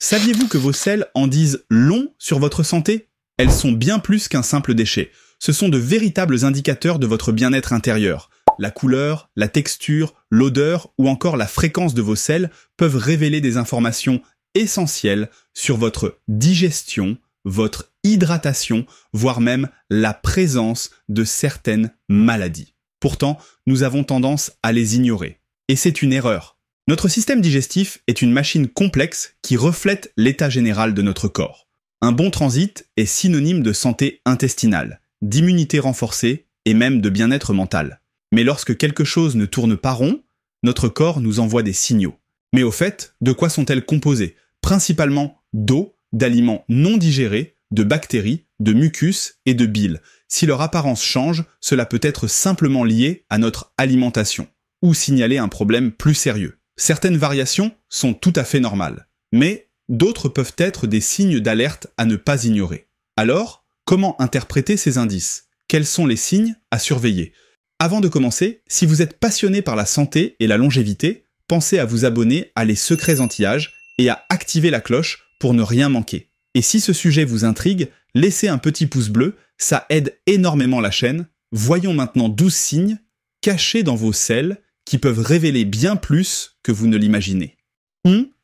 Saviez-vous que vos selles en disent long sur votre santé? Elles sont bien plus qu'un simple déchet. Ce sont de véritables indicateurs de votre bien-être intérieur. La couleur, la texture, l'odeur ou encore la fréquence de vos selles peuvent révéler des informations essentielles sur votre digestion, votre hydratation, voire même la présence de certaines maladies. Pourtant, nous avons tendance à les ignorer. Et c'est une erreur. Notre système digestif est une machine complexe qui reflète l'état général de notre corps. Un bon transit est synonyme de santé intestinale, d'immunité renforcée et même de bien-être mental. Mais lorsque quelque chose ne tourne pas rond, notre corps nous envoie des signaux. Mais au fait, de quoi sont-elles composées? Principalement d'eau, d'aliments non digérés, de bactéries, de mucus et de bile. Si leur apparence change, cela peut être simplement lié à notre alimentation ou signaler un problème plus sérieux. Certaines variations sont tout à fait normales, mais d'autres peuvent être des signes d'alerte à ne pas ignorer. Alors, comment interpréter ces indices? Quels sont les signes à surveiller? Avant de commencer, si vous êtes passionné par la santé et la longévité, pensez à vous abonner à Les Secrets Anti-Âge et à activer la cloche pour ne rien manquer. Et si ce sujet vous intrigue, laissez un petit pouce bleu, ça aide énormément la chaîne. Voyons maintenant 12 signes cachés dans vos selles qui peuvent révéler bien plus que vous ne l'imaginez.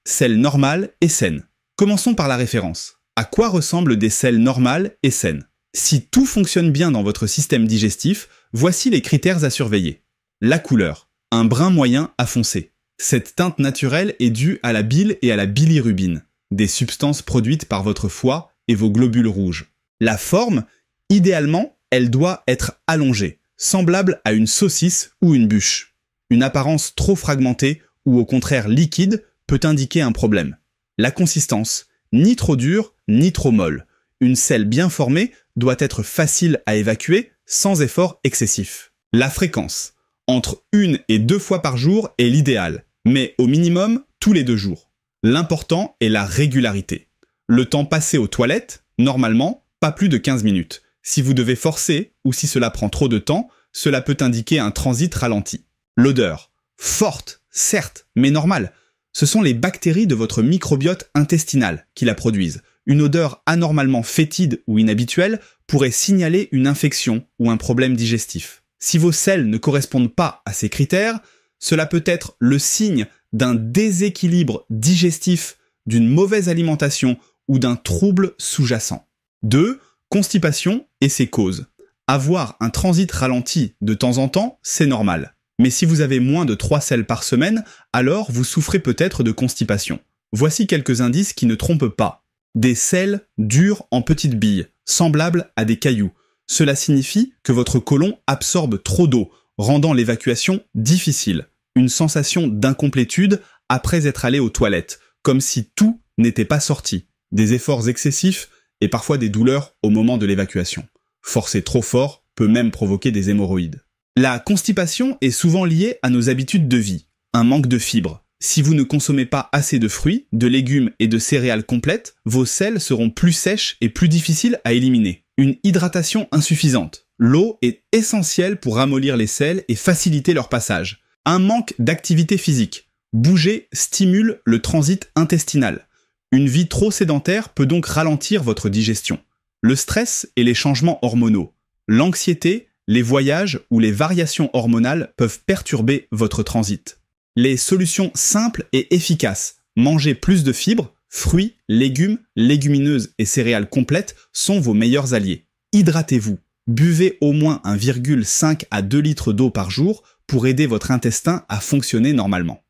Selles normales et saines. Commençons par la référence. À quoi ressemblent des selles normales et saines? Si tout fonctionne bien dans votre système digestif, voici les critères à surveiller. La couleur. Un brun moyen à foncé. Cette teinte naturelle est due à la bile et à la bilirubine, des substances produites par votre foie et vos globules rouges. La forme, idéalement, elle doit être allongée, semblable à une saucisse ou une bûche. Une apparence trop fragmentée ou au contraire liquide peut indiquer un problème. La consistance, ni trop dure ni trop molle. Une selle bien formée doit être facile à évacuer sans effort excessif. La fréquence, entre 1 et 2 fois par jour est l'idéal, mais au minimum tous les 2 jours. L'important est la régularité. Le temps passé aux toilettes, normalement, pas plus de 15 minutes. Si vous devez forcer ou si cela prend trop de temps, cela peut indiquer un transit ralenti. L'odeur, forte, certes, mais normale. Ce sont les bactéries de votre microbiote intestinal qui la produisent. Une odeur anormalement fétide ou inhabituelle pourrait signaler une infection ou un problème digestif. Si vos selles ne correspondent pas à ces critères, cela peut être le signe d'un déséquilibre digestif, d'une mauvaise alimentation ou d'un trouble sous-jacent. 2. Constipation et ses causes. Avoir un transit ralenti de temps en temps, c'est normal. Mais si vous avez moins de 3 selles par semaine, alors vous souffrez peut-être de constipation. Voici quelques indices qui ne trompent pas. Des selles dures en petites billes, semblables à des cailloux. Cela signifie que votre côlon absorbe trop d'eau, rendant l'évacuation difficile. Une sensation d'incomplétude après être allé aux toilettes, comme si tout n'était pas sorti. Des efforts excessifs et parfois des douleurs au moment de l'évacuation. Forcer trop fort peut même provoquer des hémorroïdes. La constipation est souvent liée à nos habitudes de vie, un manque de fibres. Si vous ne consommez pas assez de fruits, de légumes et de céréales complètes, vos selles seront plus sèches et plus difficiles à éliminer. Une hydratation insuffisante. L'eau est essentielle pour ramollir les selles et faciliter leur passage. Un manque d'activité physique. Bouger stimule le transit intestinal. Une vie trop sédentaire peut donc ralentir votre digestion. Le stress et les changements hormonaux. L'anxiété, les voyages ou les variations hormonales peuvent perturber votre transit. Les solutions simples et efficaces, manger plus de fibres, fruits, légumes, légumineuses et céréales complètes sont vos meilleurs alliés. Hydratez-vous. Buvez au moins 1,5 à 2 litres d'eau par jour pour aider votre intestin à fonctionner normalement.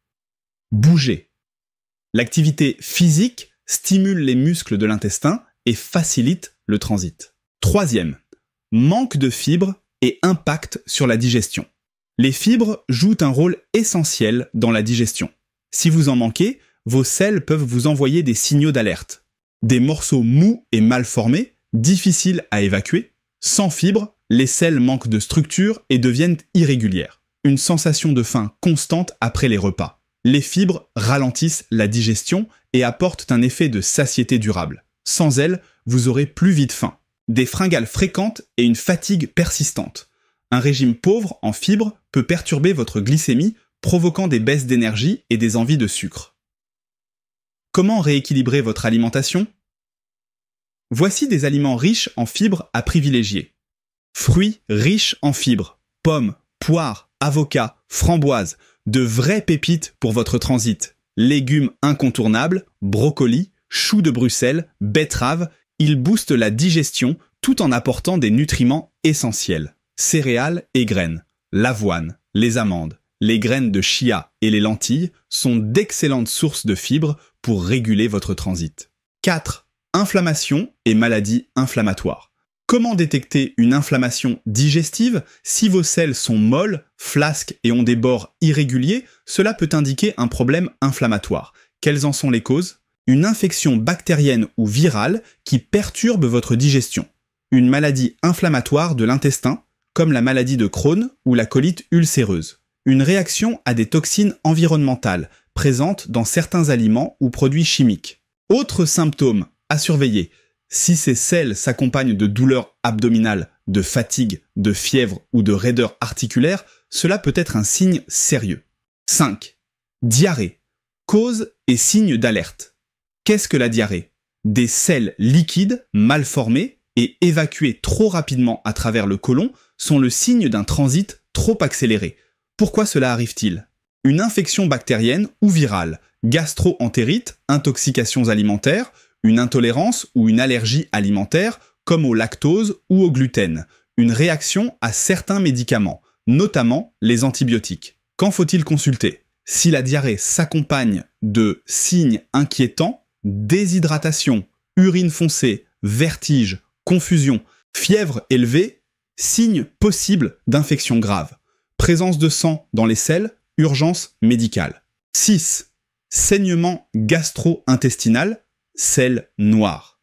Bougez. L'activité physique stimule les muscles de l'intestin et facilite le transit. 3e, manque de fibres et impact sur la digestion. Les fibres jouent un rôle essentiel dans la digestion. Si vous en manquez, vos selles peuvent vous envoyer des signaux d'alerte. Des morceaux mous et mal formés, difficiles à évacuer. Sans fibres, les selles manquent de structure et deviennent irrégulières. Une sensation de faim constante après les repas. Les fibres ralentissent la digestion et apportent un effet de satiété durable. Sans elles, vous aurez plus vite faim. Des fringales fréquentes et une fatigue persistante. Un régime pauvre en fibres peut perturber votre glycémie, provoquant des baisses d'énergie et des envies de sucre. Comment rééquilibrer votre alimentation? Voici des aliments riches en fibres à privilégier. Fruits riches en fibres, pommes, poires, avocats, framboises, de vraies pépites pour votre transit. Légumes incontournables, brocolis, choux de Bruxelles, betteraves, ils boostent la digestion tout en apportant des nutriments essentiels. Céréales et graines, l'avoine, les amandes, les graines de chia et les lentilles sont d'excellentes sources de fibres pour réguler votre transit. 4. Inflammation et maladies inflammatoires. Comment détecter une inflammation digestive? Si vos selles sont molles, flasques et ont des bords irréguliers, cela peut indiquer un problème inflammatoire. Quelles en sont les causes? Une infection bactérienne ou virale qui perturbe votre digestion. Une maladie inflammatoire de l'intestin, comme la maladie de Crohn ou la colite ulcéreuse. Une réaction à des toxines environnementales présentes dans certains aliments ou produits chimiques. Autres symptômes à surveiller. Si ces selles s'accompagnent de douleurs abdominales, de fatigue, de fièvre ou de raideur articulaire, cela peut être un signe sérieux. 5. Diarrhée. Cause et signe d'alerte. Qu'est-ce que la diarrhée? Des selles liquides, mal formées et évacuées trop rapidement à travers le côlon sont le signe d'un transit trop accéléré. Pourquoi cela arrive-t-il? Une infection bactérienne ou virale, gastro-entérite, intoxications alimentaires, une intolérance ou une allergie alimentaire comme au lactose ou au gluten, une réaction à certains médicaments, notamment les antibiotiques. Quand faut-il consulter? Si la diarrhée s'accompagne de signes inquiétants, déshydratation, urine foncée, vertige, confusion, fièvre élevée, signes possibles d'infection grave. Présence de sang dans les selles, urgence médicale. 6. Saignement gastro-intestinal, selles noires.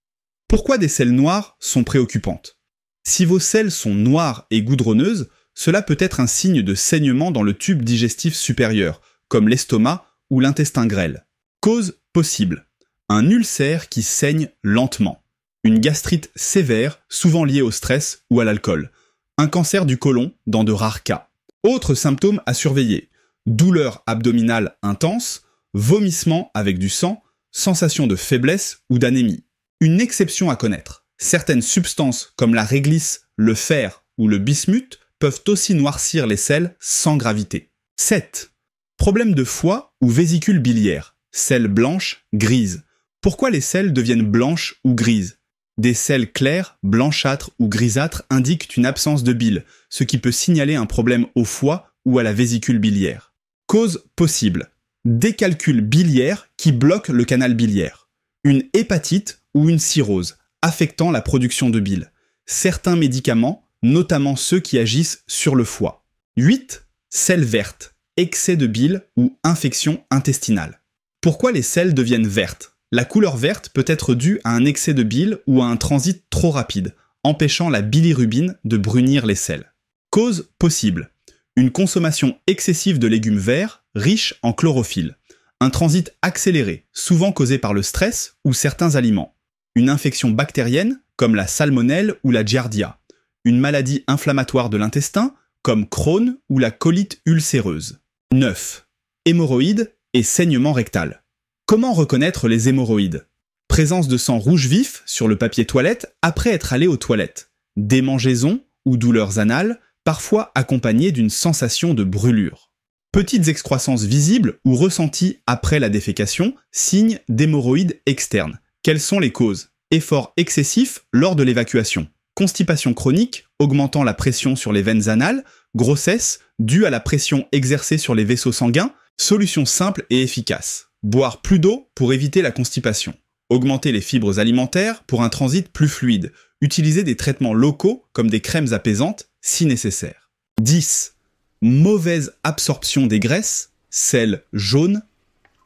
Pourquoi des selles noires sont préoccupantes? Si vos selles sont noires et goudronneuses, cela peut être un signe de saignement dans le tube digestif supérieur, comme l'estomac ou l'intestin grêle. Cause possible. Un ulcère qui saigne lentement. Une gastrite sévère, souvent liée au stress ou à l'alcool. Un cancer du côlon dans de rares cas. Autres symptômes à surveiller. Douleur abdominale intense, vomissement avec du sang, sensation de faiblesse ou d'anémie. Une exception à connaître. Certaines substances comme la réglisse, le fer ou le bismuth peuvent aussi noircir les selles sans gravité. 7. Problème de foie ou vésicule biliaire. Selles blanches, grises. Pourquoi les selles deviennent blanches ou grises? Des selles claires, blanchâtres ou grisâtres indiquent une absence de bile, ce qui peut signaler un problème au foie ou à la vésicule biliaire. Cause possible. Décalcul biliaire qui bloque le canal biliaire. Une hépatite ou une cirrhose, affectant la production de bile. Certains médicaments, notamment ceux qui agissent sur le foie. 8. Selles vertes, excès de bile ou infection intestinale. Pourquoi les selles deviennent vertes? La couleur verte peut être due à un excès de bile ou à un transit trop rapide, empêchant la bilirubine de brunir les selles. Cause possible. Une consommation excessive de légumes verts, riches en chlorophylle. Un transit accéléré, souvent causé par le stress ou certains aliments. Une infection bactérienne, comme la salmonelle ou la giardia. Une maladie inflammatoire de l'intestin, comme Crohn ou la colite ulcéreuse. 9. Hémorroïdes et saignement rectal. Comment reconnaître les hémorroïdes? Présence de sang rouge vif sur le papier toilette après être allé aux toilettes. Démangeaisons ou douleurs anales, parfois accompagnées d'une sensation de brûlure. Petites excroissances visibles ou ressenties après la défécation, signe d'hémorroïdes externes. Quelles sont les causes? Effort excessif lors de l'évacuation. Constipation chronique, augmentant la pression sur les veines anales. Grossesse, due à la pression exercée sur les vaisseaux sanguins. Solution simple et efficace. Boire plus d'eau pour éviter la constipation. Augmenter les fibres alimentaires pour un transit plus fluide. Utiliser des traitements locaux comme des crèmes apaisantes si nécessaire. 10. Mauvaise absorption des graisses, selles jaunes.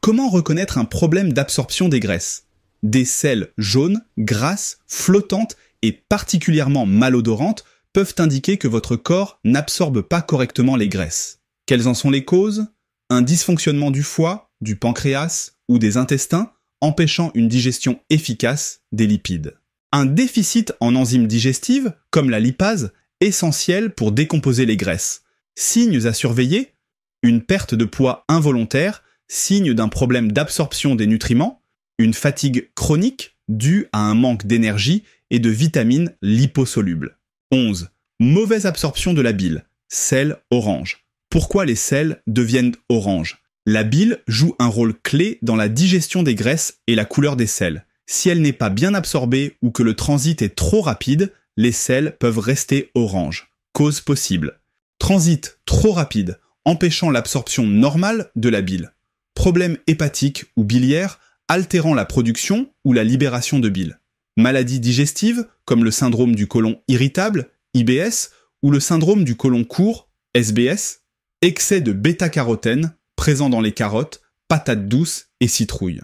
Comment reconnaître un problème d'absorption des graisses? Des selles jaunes, grasses, flottantes et particulièrement malodorantes peuvent indiquer que votre corps n'absorbe pas correctement les graisses. Quelles en sont les causes? Un dysfonctionnement du foie, du pancréas ou des intestins, empêchant une digestion efficace des lipides. Un déficit en enzymes digestives, comme la lipase, essentiel pour décomposer les graisses. Signes à surveiller, une perte de poids involontaire, signe d'un problème d'absorption des nutriments, Une fatigue chronique due à un manque d'énergie et de vitamines liposolubles. 11. Mauvaise absorption de la bile. Sel orange. Pourquoi les sels deviennent orange? La bile joue un rôle clé dans la digestion des graisses et la couleur des sels. Si elle n'est pas bien absorbée ou que le transit est trop rapide, les sels peuvent rester orange. Cause possible. Transit trop rapide, empêchant l'absorption normale de la bile. Problème hépatique ou biliaire, altérant la production ou la libération de bile. Maladies digestives, comme le syndrome du côlon irritable, IBS, ou le syndrome du côlon court, SBS. Excès de bêta-carotène, présent dans les carottes, patates douces et citrouilles.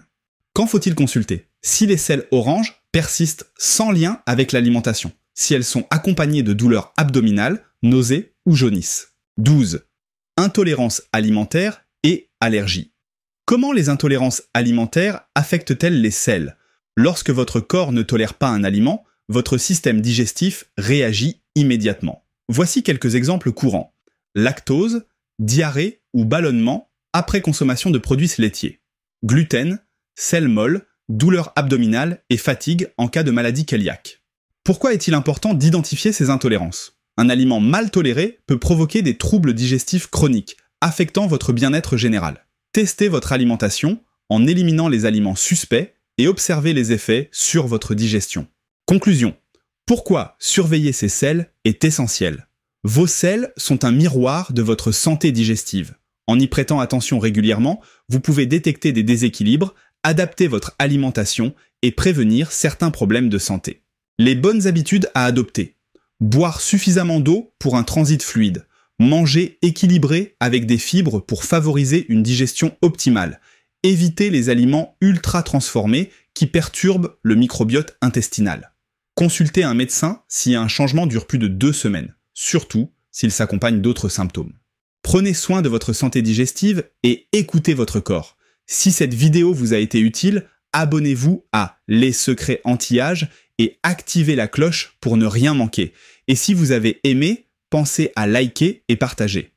Quand faut-il consulter? Si les sels orange persistent sans lien avec l'alimentation, si elles sont accompagnées de douleurs abdominales, nausées ou jaunisse. 12. Intolérance alimentaire et allergie. Comment les intolérances alimentaires affectent-elles les sels? Lorsque votre corps ne tolère pas un aliment, votre système digestif réagit immédiatement. Voici quelques exemples courants. Lactose, diarrhée ou ballonnement après consommation de produits laitiers. Gluten, sel molles, douleurs abdominales et fatigue en cas de maladie cœliaque. Pourquoi est-il important d'identifier ces intolérances? Un aliment mal toléré peut provoquer des troubles digestifs chroniques, affectant votre bien-être général. Testez votre alimentation en éliminant les aliments suspects et observez les effets sur votre digestion. Conclusion. Pourquoi surveiller ces sels est essentiel? Vos sels sont un miroir de votre santé digestive. En y prêtant attention régulièrement, vous pouvez détecter des déséquilibres, adapter votre alimentation et prévenir certains problèmes de santé. Les bonnes habitudes à adopter. Boire suffisamment d'eau pour un transit fluide. Manger équilibré avec des fibres pour favoriser une digestion optimale. Éviter les aliments ultra transformés qui perturbent le microbiote intestinal. Consultez un médecin si un changement dure plus de 2 semaines, surtout s'il s'accompagne d'autres symptômes. Prenez soin de votre santé digestive et écoutez votre corps. Si cette vidéo vous a été utile, abonnez-vous à Les Secrets Anti-Âge et activez la cloche pour ne rien manquer. Et si vous avez aimé, pensez à liker et partager.